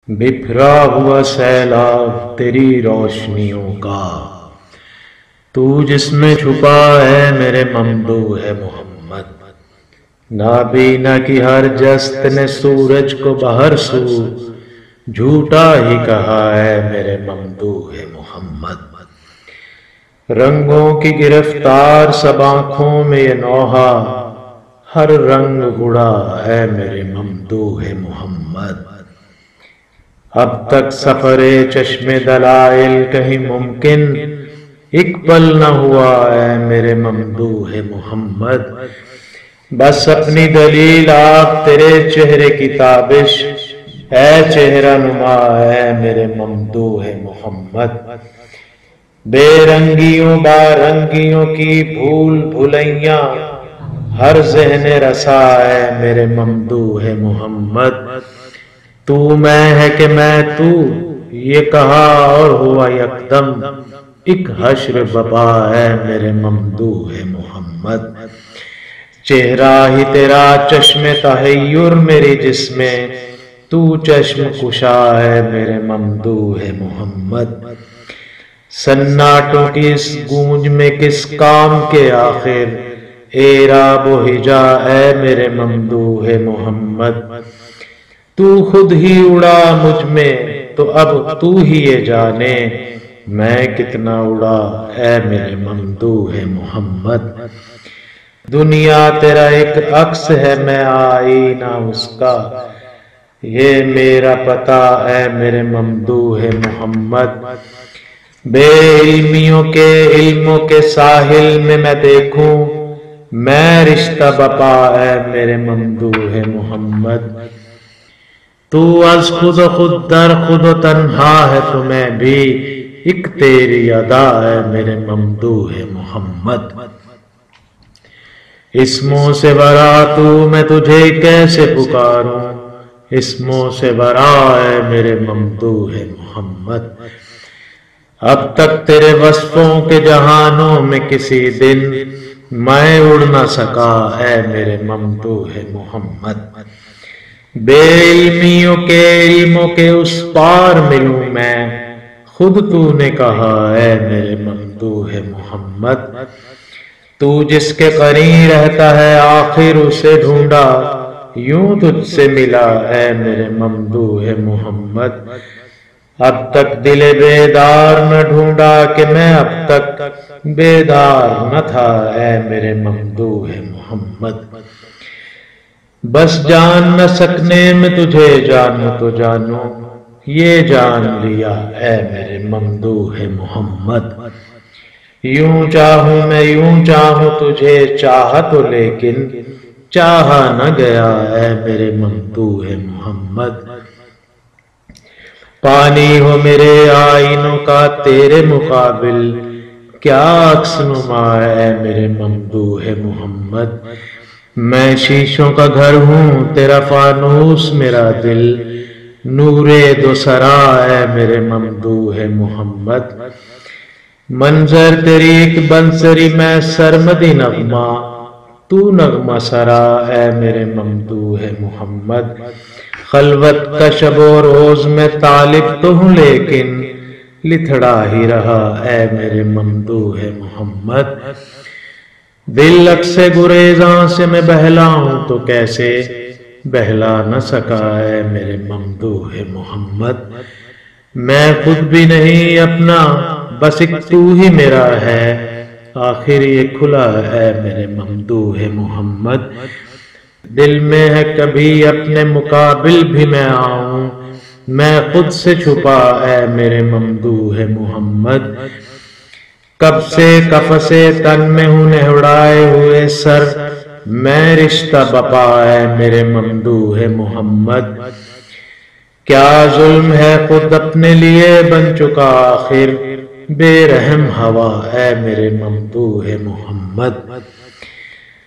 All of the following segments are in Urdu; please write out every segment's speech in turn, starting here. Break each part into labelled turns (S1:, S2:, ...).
S1: بکھرا ہوا سیلاب تیری روشنیوں کا، تو جس میں چھپا ہے میرے ممدوح محمد۔ نابینا کی ہر جست نے سورج کو بہر سو جھوٹا ہی کہا ہے میرے ممدوح محمد۔ رنگوں کی گرفتار سب آنکھوں میں یہ نوحہ، ہر رنگ اڑا ہے میرے ممدوح محمد۔ اب تک سفر چشم دلائل کہیں ممکن ایک پل نہ ہوا ہے میرے ممدوح محمد۔ بس اپنی دلیل آپ تیرے چہرے کی تابش، اے چہرہ نما ہے میرے ممدوح محمد۔ بے رنگیوں بارنگیوں کی بھول بھلیاں ہر ذہن رسا ہے میرے ممدوح محمد۔ تو میں ہے کہ میں تو یہ کہا اور ہوا یکدم، ایک حشر بپا ہے میرے ممدوح محمد۔ چہرہ ہی تیرا چشم تحیر میری جسم، تو چشم کشا ہے میرے ممدوح محمد۔ سناٹوں کی اس گونج میں کس کام کے آخر، اعراب و ہجا ہے میرے ممدوح محمد۔ تو خود ہی اڑا مجھ میں تو اب تو ہی یہ جانے، میں کتنا اڑا اے میرے ممدوح محمد۔ دنیا تیرا ایک عکس ہے میں آئینہ اس کا، یہ میرا پتہ اے میرے ممدوح محمد۔ بے علمیوں کے علموں کے ساحل میں دیکھوں، میں رشتہ بپا اے میرے ممدوح محمد۔ تو از خود و خود در خود و تنہا ہے تو میں بھی ایک تیری ادا ہے میرے ممدوح محمد۔ اسموں سے برا تو میں تجھے کیسے پکاروں، اسموں سے برا ہے میرے ممدوح محمد۔ اب تک تیرے وصفوں کے جہانوں میں کسی دن میں اڑ نہ سکا اے میرے ممدوح محمد۔ بے علمیوں کے علموں کے اس پار ملوں میں، خود تو نے کہا ہے میرے ممدوح محمد۔ تو جس کے قرین رہتا ہے آخر اسے ڈھونڈا، یوں تجھ سے ملا اے میرے ممدوح محمد۔ اب تک دل بیدار نہ ڈھونڈا کہ میں اب تک بیدار نہ تھا اے میرے ممدوح محمد۔ بس جان نہ سکنے میں تجھے جانوں تو جانوں، یہ جان لیا اے میرے ممدوح محمد۔ یوں چاہوں میں یوں چاہوں تجھے چاہا تو لیکن چاہا نہ گیا اے میرے ممدوح محمد۔ پانی ہو میرے آئینوں کا تیرے مقابل، کیا عکس نما ہے میرے ممدوح محمد۔ میں شیشوں کا گھر ہوں تیرا فانوس میرا دل، نور دو سرا ہے میرے ممدوح محمد۔ منظر تیری ایک بنسری میں سرمدی نغمہ، تو نغمہ سرا ہے میرے ممدوح محمد۔ خلوت کا شب و روز میں طالب تو ہوں لیکن لتھڑا ہی رہا اے میرے ممدوح محمد۔ دل اکس گریزاں سے میں بہلاؤں تو کیسے بہلا نہ سکا ہے میرے ممدوح محمد۔ میں خود بھی نہیں اپنا بس ایک تو ہی میرا ہے، آخر یہ کھلا ہے میرے ممدوح محمد۔ دل میں ہے کبھی اپنے مقابل بھی میں آؤں، میں خود سے چھپا اے میرے ممدوح محمد۔ کب سے قفس تن میں ہوں نہڑائے ہوئے سر، میں رشتہ بپا ہے میرے ممدوح محمد۔ کیا ظلم ہے خود اپنے لیے بن چکا آخر، بے رحم ہوا ہے میرے ممدوح محمد۔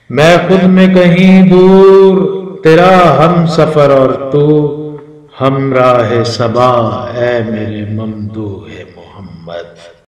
S1: میں خود میں کہیں دور تیرا ہم سفر اور تو ہمراہ صبا اے میرے ممدوح